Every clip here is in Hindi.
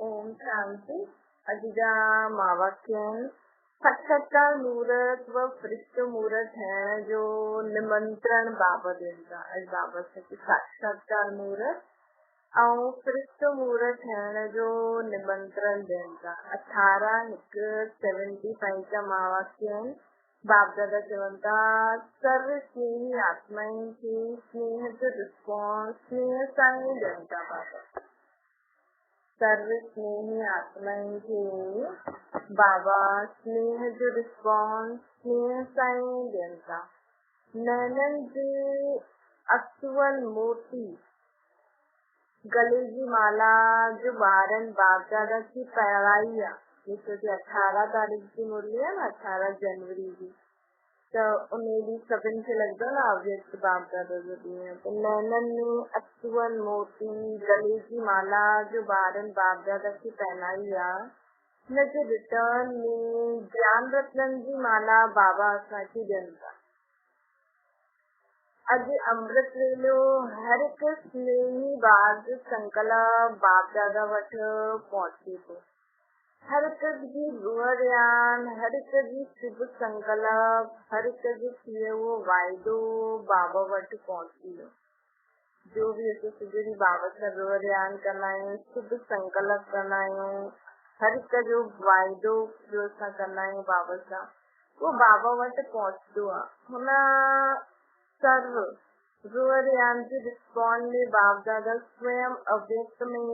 ओम शांति। अजिजा मावाक्यन साक्षात्कार मूर्त व पृष्ठ मूर्त है जो निमंत्रण बाबा देंदा आज बाबा से कि साक्षात्कार मूर्त और पृष्ठ मूर्त है जो निमंत्रण देंदा 18:75 का मावाक्यन बाप दादा चवंता सर्व स्नेही आत्माएं की स्नेह जो रिस्पॉन्स स्नेह साई देंदा बाबा सर्व स्नेही आत्माएं के बाबा स्नेह जो रिस्पॉन्स स्नेह साई देंदा नैनन जी अक्सुवन मोती गले की माला जो बारन बाप दादा की पैराइया जैसे कि 18 तारीख की मुरली है ना 18 जनवरी की तो उन्हें भी सबन से लगता ना अव्यक्त बाप दादा जो दिए हैं तो नैनन ने अक्सुवन मोती गले की माला जो बारन बाप दादा की पहनाइया न जो रिटर्न में ज्ञान रत्न जी माला बाबा असा की जनता अज अमृत ले लो हर एक स्नेही बात संकल्प बाप दादा वट पहुंचे तो हर एक जी रुआन हर एक जी शुभ संकल्प हर एक जी किए वो वायदो बाबा वट पहुंची लो जो भी ऐसे सुजरी बाबा से रुआन करना है शुभ संकल्प करना है हर एक जो वायदो जो सा करना है बाबा सा वो बाबा वट पहुंच दो होना सर्व रुआन जी रिस्पॉन्ड में बाप दादा स्वयं अव्यक्त में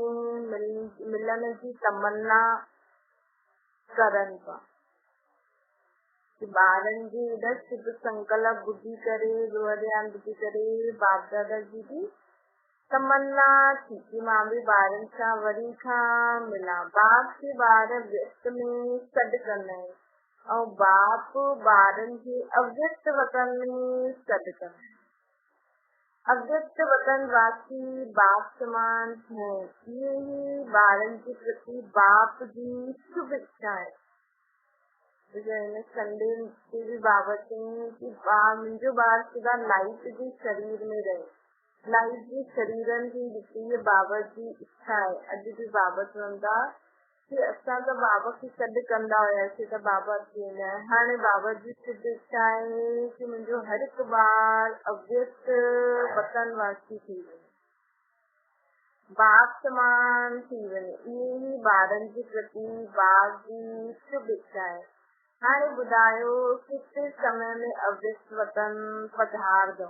मिलन की तमन्ना करन का बारन जी इधर शुभ संकल्प बुद्धि करे रुआन बुद्धि करे बाप दादा जी की तमन्ना थी कि माँ भी बारन का वरी खा मिला बाप के बार व्यक्त में सद करना है और बाप बारन के अव्यक्त वतन में सद करना है अव्यक्त वतन वासी बाप समान है ये ही बारन के प्रति बाप की शुभ इच्छा है संडे के भी बाबत कि मुझे बार सुधा लाइट जी शरीर में रहे लाइट जी शरीरन की दिखी बाबा जी इच्छा है अॼु भी बाबत वंदा कि असां तो बाबा की सॾु कंदा हुयासीं त बाबा अची वेंदा हाणे बाबा जी शुभ इच्छा है कि मुझे हर एक बार अव्यक्त वतन वासी थी वञे बाप समान थी वञे इहे ही ॿारनि जे प्रति बाप जी शुभ इच्छा है हाणे ॿुधायो किथे समय में अव्यक्त वतन पधार दो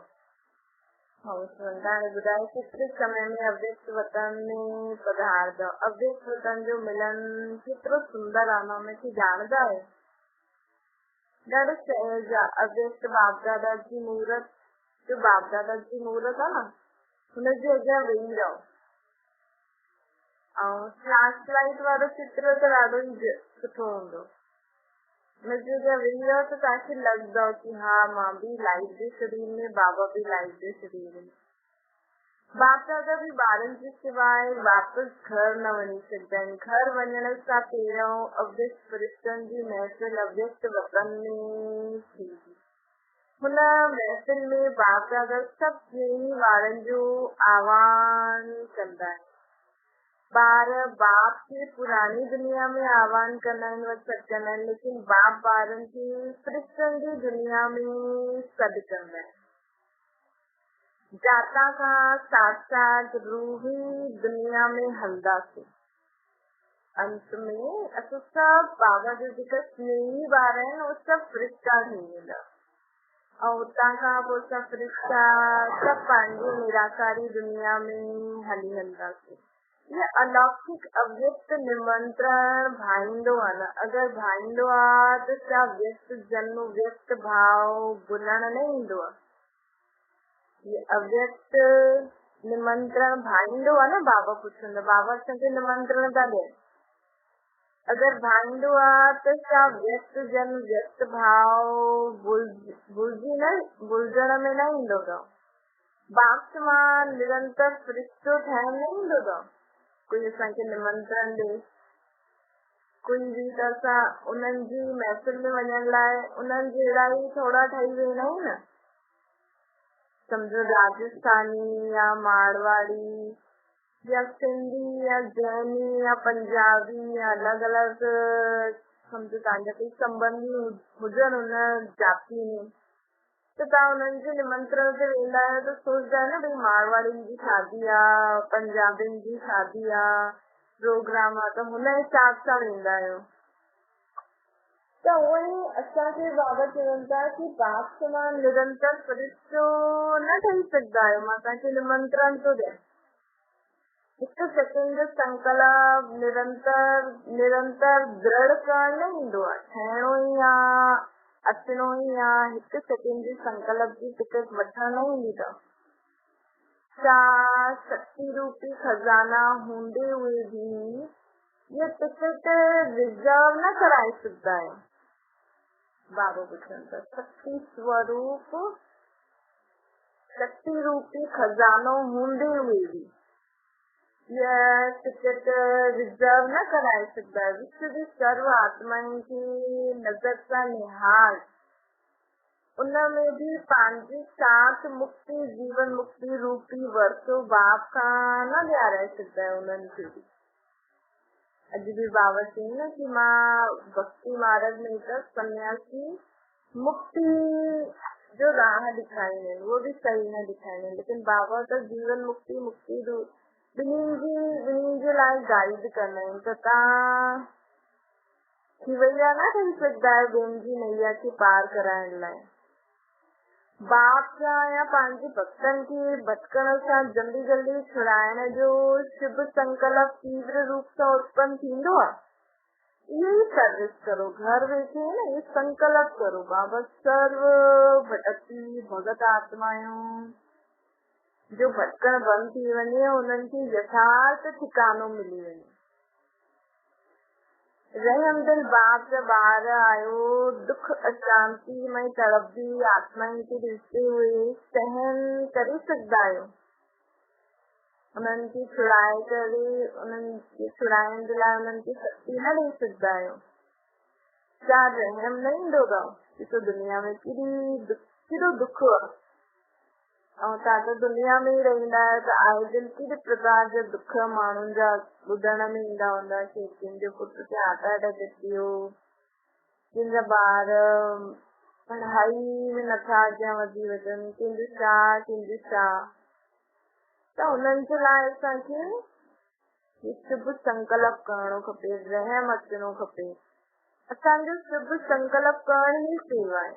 हाणे ॿुधायो किथे समय में अव्यक्त वतन में पधार दो अव्यक्त वतन जो मिलन केतिरो सुंदर आहे में की ॼाणंदा आहियो ॾाढो सहज आहे अव्यक्त बाप दादा जी मूर्त जो बाप दादा जी मूर्त आहे न हुनजे अॻियां वेही रहो ऐं फ्लैश लाइट वारो चित्र त ॾाढो ई सुठो हूंदो हुनजे अॻियां वेही रहो त तव्हांखे लॻंदो कि हाँ मां भी लाइट जे शरीर में बाबा भी लाइट जे शरीर में बाप दादा भी ॿारनि जे सिवाय वापस घर न वञी सघंदा आहिनि घर वञण सां पहिरियों अव्यक्त फरिश्तनि जी महफ़िल अव्यक्त वतन में थींदी हुन महफ़िल में बाप दादा सभु स्नेही ॿारनि जो आह्वान कंदा आहिनि ॿार बाप के पुरानी दुनिया में आह्वान कंदा आहिनि सॾु कंदा आहिनि लेकिन बाप ॿारनि खे फरिश्तनि जी दुनिया में सॾु कंदा आहिनि जाता का साथ साथ रूही दुनिया में हलंदासीं अंत में असां सभु बाबा जो जेका स्नेही ॿार आहिनि उहे सभु फरिश्ता थी वेंदा ऐं उतां खां पोइ सभु फरिश्ता सभु पंहिंजी निराकारी दुनिया में हली हलंदासीं ये अलौकिक अव्यक्त निमंत्रण भाईंदो आहे न अगर भाईंदो आहे त छा व्यक्त जन्म व्यक्त भाव भुलण न ईंदो आहे ये अव्यक्त निमंत्रण भाईंदो आहे न बाबा पुछंदा बाबा असांखे निमंत्रण था ॾियनि अगर भाईंदो आहे त छा व्यक्त जन्म व्यक्त भाव भुलजण में न ईंदो अथव बाप समान निरंतर फरिश्तो ठहण न ईंदो अथव कोई असांखे निमंत्रण ॾे कोई बि त असां उन्हनि जी महफ़िल में वञण लाइ उन्हनि जहिड़ा ई थोरा ठही वेंदा आहियूं न समझो राजस्थानी या मारवाड़ी या सिंधी या जैनी या पंजाबी या अलग अलग सम्झो तव्हांजा कोई संबंधी हुजनि हुन जाति में तो तव्हां उन्हनि जे निमंत्रण ते वेंदा आहियो त सोचदा आहियो न भई मारवाड़ियुनि जी शादी आहे, पंजाबियुनि जी शादी आहे, प्रोग्राम आहे, त हुन हिसाब सां वेंदा आहियो। त उहो ई असांखे बाबा चवनि था कि बाप समान निरंतर फ़रिश्तो न ठही सघंदा आहियो। मां तव्हांखे निमंत्रण थो ॾियां, हिकु सेकेंड जो संकल्प निरंतर दृढ़ करण न ईंदो आहे, ठहिणो ई आहे, अचणो ई आहे। हिकु सेकेंड जी संकल्प जी टिकट वठण न ईंदी अथव। छा शक्ति रूपी खजाना हूंदे हुए भी ये टिकट रिजर्व न कराए सघंदा आहियो। बाबा पुछनि था शक्ति स्वरूप शक्ति रूपी खजानो हूंदे हुए भी यह टिकट रिजर्व न कराए सघंदा आहियो। विश्व जी सर्व आत्माउनि खे नज़र सां निहाल, उनमें भी पंहिंजी साथ मुक्ति जीवन मुक्ति रूपी वरतो बाप खां न ॾियाराए सघंदा आहियो उन्हनि खे बि। अॼु बि बाबा चई न कि मां भक्ति मार्ग में त सन्यासी मुक्ति जो राह ॾेखारींदा आहिनि, उहो बि सही न ॾेखारींदा आहिनि, लेकिन बाबा त जीवन मुक्ति मुक्ति ॿिन्हिनि जे लाइ गाइड कंदा आहिनि। त तव्हां खिवैया न ठही सघंदा आहियो ॿियनि जी नैया खे पार कराइण लाइ। बाप जा या पंहिंजे भक्तनि खे भटकण सां जल्दी जल्दी छुड़ाइण जो शुभ संकल्प तीव्र रूप सां उत्पन्न थींदो आहे। यही सर्विस करो, घर वेठे न ये संकल्प करो, बाबा सर्व भटकती भगत आत्मायूं जो भटकण बंद थी वञे, उन्हनि खे यथार्थ ठिकानो मिली वञे। रहम दिल बाप जब ॿार आयो, दुख अशांति में तड़पदी आत्माउनि खे ॾिसते हुए सहन करे सघंदा आहियो। उन्हनि खे छुड़ाए करे उन्हनि खे छुड़ाइण जे लाइ उन्हनि खे शक्ति न ॾेई सघंदा आहियो। छा रहम न ईंदो अथव? ॾिसो दुनिया में केॾो दुख आहे, ऐं तव्हां त दुनिया में ई रहंदा आहियो त आए दिन केॾे प्रकार जा दुख माण्हुनि जा ॿुधण में ईंदा हूंदा कि कंहिंजो पुट खे हार्ट अटैक अची वियो, कंहिंजा ॿार पढ़ाई में नथा अॻियां वधी वञनि, कंहिंजो छा। त उन्हनि जे लाइ असांखे शुभ संकल्प करणो खपे, रहम अचणो खपे। असांजो शुभ संकल्प करण ही सेवा आहे।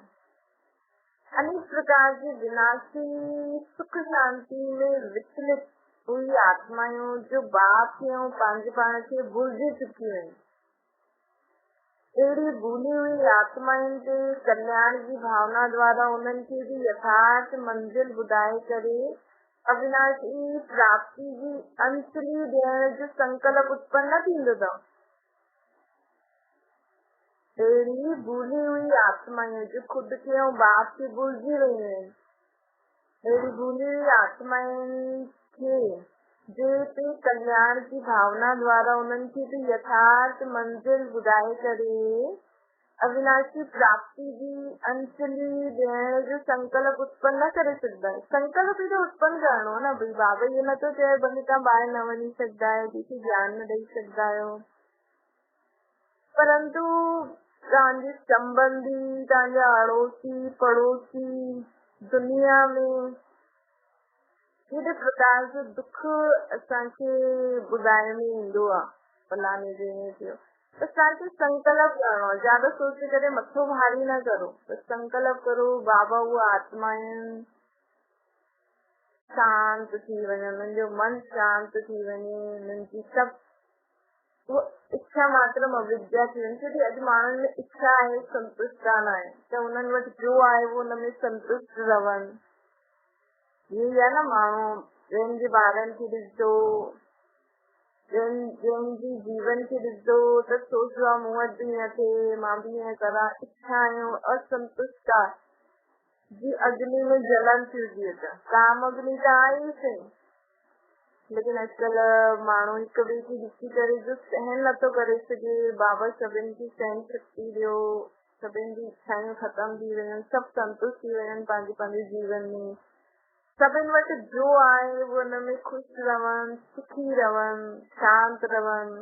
अनेक प्रकार की विनाशी सुख शांति में विचलित हुई आत्मायूं जो बाप खे ऐं पंहिंजे पाण खे भुलिजी चुकियूं आहिनि, अहिड़ी भूली हुई आत्माउनि ते कल्याण जी भावना द्वारा उन्हनि खे भी यथार्थ मंजिल ॿुधाए करे अविनाशी प्राप्ति जी अंजलि ॾियण जो संकल्प उत्पन्न न थींदो अथव। अहिड़ी भूली हुई आत्माएं जो खुद खे ऐं बाप खे भुलिजी रहियूं आहिनि, अहिड़ी भूली हुई आत्माउनि खे जे ते कल्याण की भावना द्वारा उन्हनि खे भी यथार्थ मंजिल ॿुधाए करे अविनाशी प्राप्ति जी अंजलि ॾियण जो संकल्प उत्पन्न न करे सघंदा आहियो। संकल्प ई त उत्पन्न करणो आहे न भई। बाबा इहो नथो चए भली तव्हां ॿाहिरि न वञी सघंदा आहियो, कंहिंखे ज्ञान न ॾेई सघंदा आहियो, परंतु तव्हांजे संबंधी, तव्हांजा अड़ोसी पड़ोसी दुनिया में केॾे प्रकार जो दुख असांखे ॿुधाइण में ईंदो आहे, फलाणे जो ईअं थियो। त असांखे संकल्प करणो आहे, ज्यादा सोचे करे मथो भारी न करो, त संकल्प करो बाबा उहा आत्माएं शांत थी वञे, उन्हनि जो मन शांत थी वञे, उन्हनि जी सभु इच्छा मात्र अविद्या थी वञे। छोकी अॼु माण्हुनि में इच्छा आहे, संतुष्ट न आहे, त उन्हनि वटि जो आहे उहो उनमें संतुष्ट रहनि। इहे आहे न माण्हू ॿियनि जे ॿारनि खे ॾिसंदो, ॿियनि जी जीवन खे ॾिसंदो त सोचंदो आहे मूं वटि बि ईअं थिए, मां बि ईअं करां। इच्छाऊं असंतुष्ट जी अग्नि में जलन थी थी अचे, काम अग्नि त आहे ई सही, लेकिन अॼुकल्ह माण्हू हिक ॿिए खे ॾिसी करे जो सहन नथो करे सघे। बाबा सभिनि खे सहन शक्ति ॾियो, सभिनि जी इच्छाऊं ख़तम थी वञनि, सभु संतुष्ट थी वञनि पंहिंजे पंहिंजे जीवन में। सभिनि वटि जो आहे वो हुन में ख़ुशि रहनि, सुखी रहनि, शांत रहनि।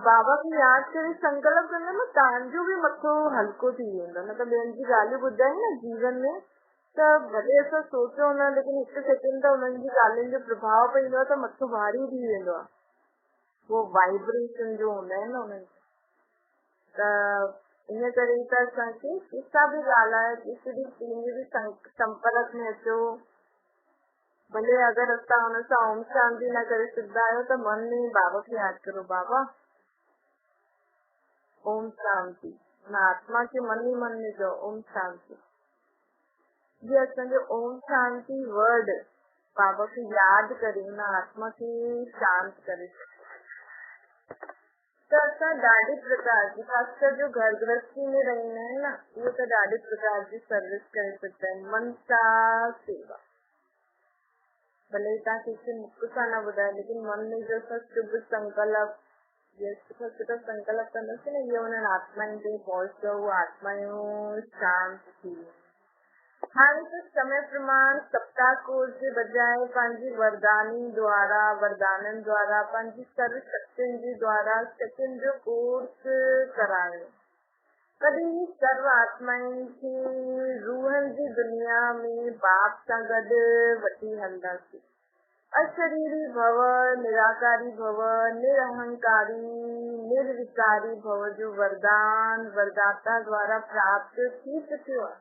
बाबा खे यादि करे संकल्प कंदा न तव्हांजो बि मथो हल्को थी वेंदो। न त ॿियनि जी ॻाल्हियूं ॿुधायूं न जीवन में त भले असां सोचो न, लेकिन हिकु सेकेंड त हुननि जी ॻाल्हियुनि जो प्रभाव पवंदो आहे त मथो भारी थी वेंदो आहे। वो वाइब्रेशन जो हूंदा आहिनि न हुननि त इन करे त असांखे कंहिंसां बि ॻाल्हाए, कंहिंजे बि संपर्क में अचो, भले अगरि असां हुन सां ओम शांति न करे सघंदा आहियो त मन में बाबा खे यादि करो, बाबा ओम शांति। हुन आत्मा खे मन ई मन में चओ ओम शांति। ये असांजो ओम शांति वर्ड बाबा खे यादि करे हुन आत्मा खे शांत करे त असां ॾाढी प्रकार जी, ख़ासकर जो घर गृहस्थी में रहंदा आहिनि न, उहे त ॾाढी प्रकार जी सर्विस करे सघंदा आहिनि। मन सां सेवा, भले तव्हां कंहिंखे मुख सां न ॿुधायो, लेकिन मन में जो असां शुभ संकल्प, सुठो सुठो संकल्प कंदासीं न, इहे हुननि आत्माउनि ते पहुचो, उहे आत्मायूं शांत थी वेंदियूं। हाणे त समय प्रमाण सप्ताह कोर्स जे बजाए पंहिंजी वरदानी द्वारा, वरदाननि द्वारा, पंहिंजी सर्व शक्तियुनि जे द्वारा सेकंड जो कोर्स करायो। कॾहिं सर्व आत्माउनि खे रूहनि जी दुनिया में बाप सां गॾु वठी हलंदासीं। अशरीरी भव, निराकारी भव, निरहंकारी, निर्विकारी भव जो वरदान वरदाता द्वारा प्राप्त थी चुकियो आहे।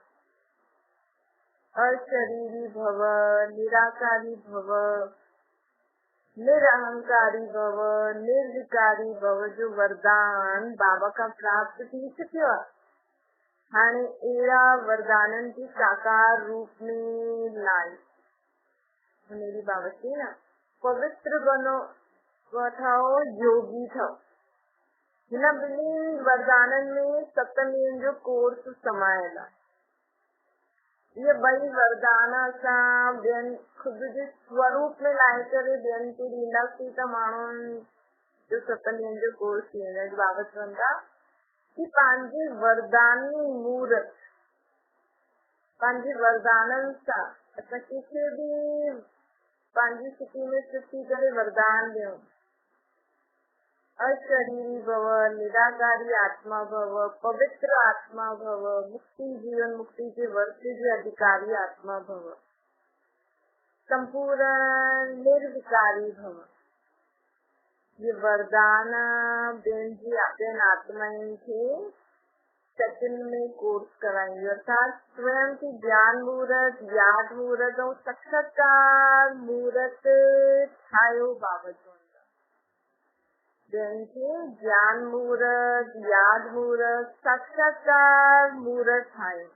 अशरीरी भव, निराकारी भव, निरहंकारी भव, निर्विकारी भव जो वरदान बाबा का प्राप्त थी चुकियो आहे। हाणे अहिड़ा वरदाननि खे साकार रूप में लाए मेरी बाबा चई न, पवित्र बनो ठहो, योगी ठहो। हिन ॿिन्ही वरदाननि में 7 ॾींहंनि जो कोर्स समायल आहे। ये ॿई वरदान असां ॿियनि ख़ुदि जे स्वरूप में लाहे करे ॿियनि खे ॾींदासीं त माण्हुनि जो 7 ॾींहंनि जो कोर्स थी वेंदो। बाबा चवनि था कि पंहिंजी वरदानी मूर्त, पंहिंजी वरदाननि सां असां कंहिंखे बि पंहिंजी स्थिति में स्थिति करे वरदान ॾियूं। अशरीरी भव, निराकारी आत्मा भव, पवित्र आत्मा भव, मुक्ति जीवन मुक्ति के वर्ष जे अधिकारी आत्मा भव, संपूर्ण निर्विकारी भव। ये वरदान ॿियनि आत्माउनि खे सेकंड में कोर्स कराएंगे, अर्थात स्वयं की ज्ञान मूर्त, याद मूर्त और साक्षात्कार मूर्त ठाहियो। बाबा ॿियनि खे ज्ञान मूर्त, याद मूर्त, साक्षात्कार मूर्त ठाहियो।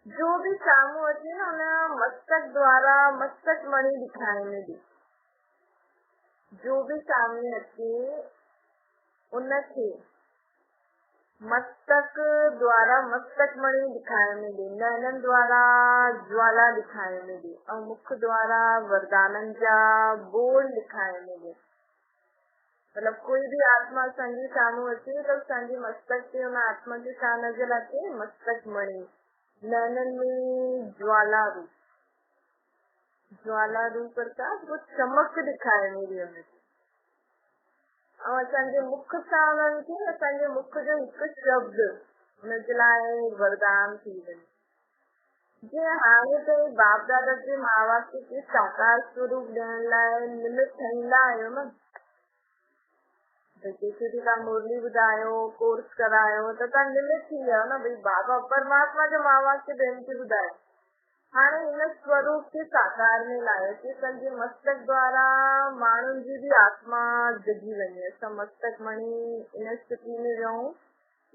जो भी साम्हूं अचे न हुन मस्तक द्वारा मस्तक मणि ॾेखारण में ॾे। जो भी सामने अचे उनखे मस्तक द्वारा मस्तक मणि ॾेखारण में ॾे, नयननि द्वारा ज्वाला ॾेखारण में ॾे, ऐं मुख द्वारा वरदाननि जा बोल ॾेखारण में ॾे। मतलब कोई भी आत्मा असांजे साम्हूं अचे त असांजे मस्तक ते हुन आत्मा खे छा नज़र अचे? मस्तक मणि, नयननि में ज्वाला रूप, ज्वाला रूप अर्थात वो चमक ॾेखारण में ॾे। ऐं असांजे मुख सां उन्हनि खे असांजे मुख जो हिकु शब्द हुनजे लाइ वरदान थी वञे। जीअं हाणे ताईं बाप दादा जे मां बाप खे साकार स्वरूप ॾियण लाइ निमित ठहींदा आहियो न, जैसे भी तव्हां मुरली ॿुधायो, कोर्स करायो त तव्हां निमित थी वियो न, भई बाबा परमात्मा जो मां बाप खे ॿियनि खे ॿुधायो। हाणे हिन स्वरूप खे साकार में लायो कि असांजे मस्तक द्वारा माण्हुनि जी बि आत्मा जगी वञे। असां मस्तक मणि इन स्थिति में रहूं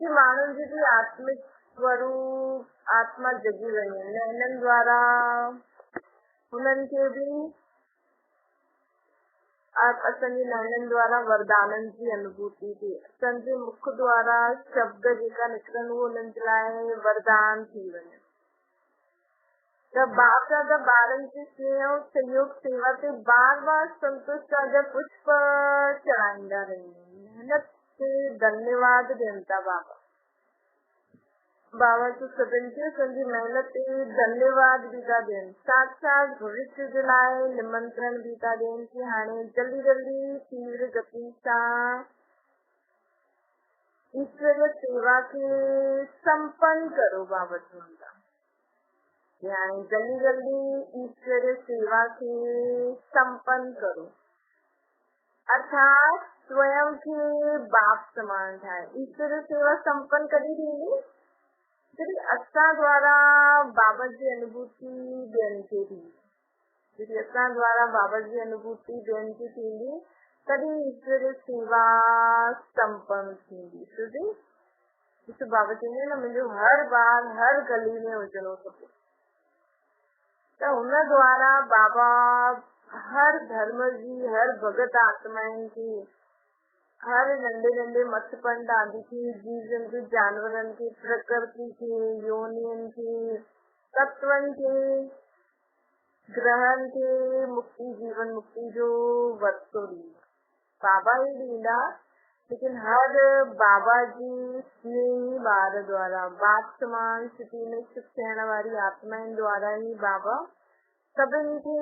कि माण्हुनि जी बि आत्मिक स्वरूप आत्मा जगी वञे। नयननि द्वारा हुननि खे बि असांजे नयननि द्वारा वरदाननि जी अनुभूति थिए। असांजे मुख द्वारा शब्द जेका निकिरनि उहो हुननि जे लाइ वरदान थी वञे। त बाप दादा ॿारनि जी स्नेह ऐं सहयोग सेवा ते बार बार संतुष्ट जा पुष्प चढ़ाईंदा रहंदा आहिनि। मेहनत ते धन्यवाद ॾियनि था बाबा। बाबा तो सभिनि खे संजी महिनत ते धन्यवाद भी था ॾियनि, साथ साथ भविष्य जे लाइ निमंत्रण भी था ॾियनि कि हाणे जल्दी जल्दी तीव्र गति सां ईश्वरीय सेवा खे संपन्न करो। बाबा चवनि था हाणे जल्दी जल्दी ईश्वरीय सेवा खे संपन्न करो, अर्थात स्वयं खे बाप समान ठाहे। ईश्वरीय सेवा संपन्न कॾहिं थींदी? जॾहिं असां द्वारा बाबा जी अनुभूति ॿियनि खे थींदी। जॾहिं असां द्वारा बाबा जी अनुभूति ॿियनि खे थींदी तॾहिं ईश्वरीय सेवा संपन्न थींदी। ॾिसो बाबा चवंदा आहिनि न, मुंहिंजो हर बार हर गली में हुजणो खपे। त हुन द्वारा बाबा हर धर्म जी, हर भगत आत्माउनि खे, हर नंढे नंढे मत्पंड आदि खे, जीव जंतु जानवरनि खे, प्रकृति खे, योनियुनि खे, तत्वनि खे, ग्रहनि खे मुक्ति, जीवन मुक्ति जो वरतो ॾींदा। बाबा ही ॾींदा, लेकिन हर बाबा जी स्नेही ॿार द्वारा, बाप समान स्थिति में स्थित थियण वारी आत्माउनि द्वारा ही बाबा सभिनि खे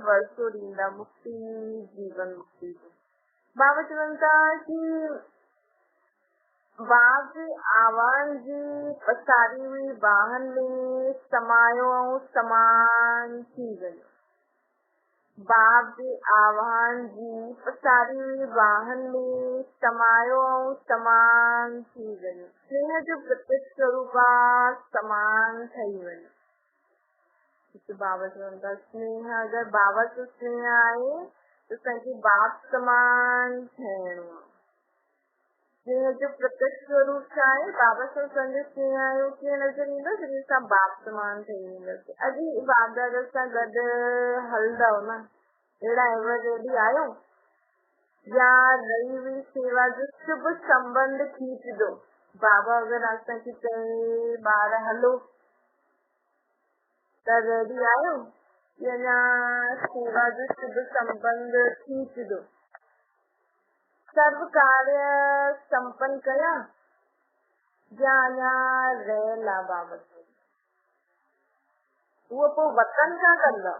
वरतो ॾींदा, मुक्ति, जीवन मुक्ति जो। बाबा चवनि था कि बाप जे आवान जी पसारी हुई बाहन में समायो ऐं समान थी वियो। बाप जे आवान जी पसारी हुई बाहन में समायो ऐं समान थी वियो। स्नेह जो प्रत्यक्ष स्वरूप समान ठही वियो। बाबा चवनि था स्नेह, अगरि बाबा जो स्नेह आहे त असांखे बाप समान थियणो आहे। स्नेह जो प्रत्यक्ष स्वरूप छा आहे? बाबा सां असांजो स्नेह आहे कीअं नज़र ईंदो? जॾहिं असां बाप समान ठही वेंदासीं। अॼु बाप दादा सां गॾु हलंदव न, अहिड़ा एवर रेडी आहियो? या रही हुई सेवा जो शुभ संबंध खींचदो। बाबा अगरि असांखे चए ॿार हलो त रेडी आहियो? या सेवा जो शुभ संबंध खींचदो। सर्व कार्य संपन्न कया या अञा रहियल बाबा उहो पोइ वतन छा कंदा?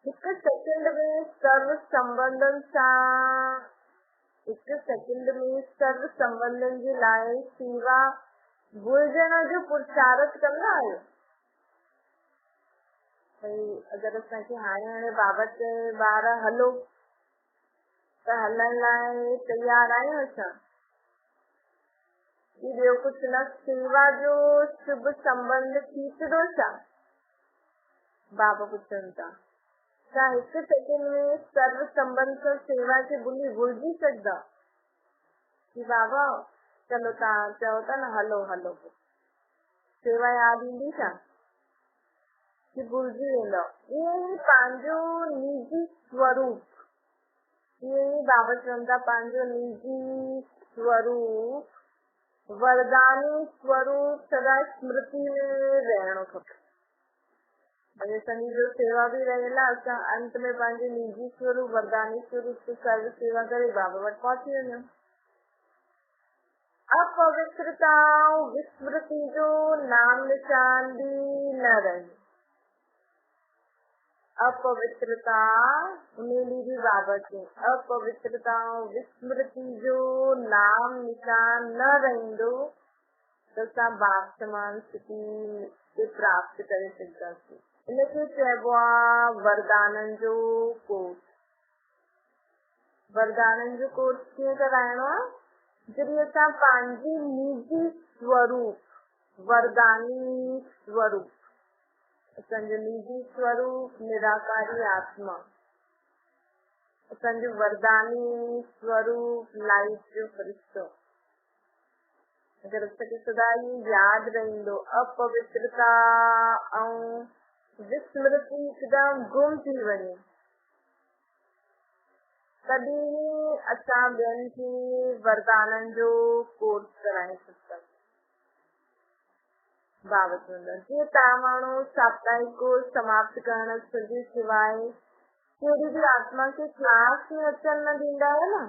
हिकु सेकंड में सर्व संबंधनि सां, हिकु सेकंड में सर्व संबंधनि जे लाइ सेवा भुलजण जो पुरुषार्थ कंदा आहियो? भई अगरि असांखे हाणे बाबा चए ॿार हलो त हलण लाइ तयार आहियूं असां? कि ॿियो कुझु न, सेवा जो शुभ संबंध खींचदो छा? बाबा पुछनि था छा हिकु सेकंड में सर्व संबंध सां सेवा खे भुलिजी सघंदा? कि बाबा चलो तव्हां चओ था न हलो हलो, सेवा यादि ईंदी छा? कि भुलिजी वेंदो। ईअं ई पंहिंजो निजी स्वरूप, ईअं ई बाबा चवनि था पंहिंजो निजी स्वरूप, वरदानी स्वरूप सदा स्मृति में रहणो खपे। भई असांजी जो सेवा बि रहेला, असां अंत में पंहिंजे निजी स्वरूप, वरदानी स्वरूप से सर्व सेवा करे बाबा वटि पहुची वञूं। अपवित्रता विस्मृति जो नाम निशान भी न रहे। अपवित्रता उन्हें भी बाबा के अपवित्रता विस्मृति जो नाम निशान न रहंदो त असां बाप समान स्थिति के प्राप्त करे सघंदासीं। इनखे चइबो आहे वरदाननि जो कोर्स। वरदाननि जो कोर्स कीअं कराइणो आहे? जॾहिं असां पंहिंजी निजी स्वरूप, वरदानी स्वरूप, असांजो निजी स्वरूप निराकारी आत्मा, असांजो वरदानी स्वरूप लाइट जो फरिश्तो, अगरि असांखे सदा ई यादि रहंदो, अपवित्रता ऐं विस्मृति हिकदमि गुम थी वञे, तॾहिं असां ॿियनि खे वरदाननि जो कोर्स कराए सघंदासीं। बाबा चवंदा जीअं तव्हां माण्हू साप्ताहिक कोर्स समाप्त करण जे सवाइ कहिड़ी बि आत्मा खे क्लास में अचनि न ॾींदा आहियो न,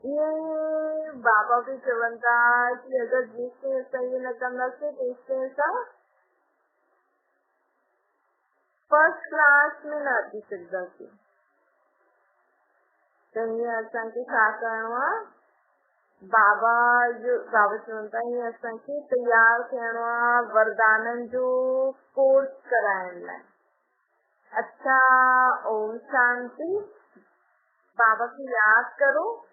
ये बाबा भी चवनि था कि अगर जेसिताईं असां इहे न कंदासीं तेसिताईं असां फर्स्ट क्लास में न अची सघंदासीं। त हीअं असांखे छा करिणो आहे, बाबा चवनि था हीअं असांखे तयार थियणो आहे वरदाननि जो कोर्स कराइण लाइ। अच्छा, ओम शांति। बाबा खे यादि करो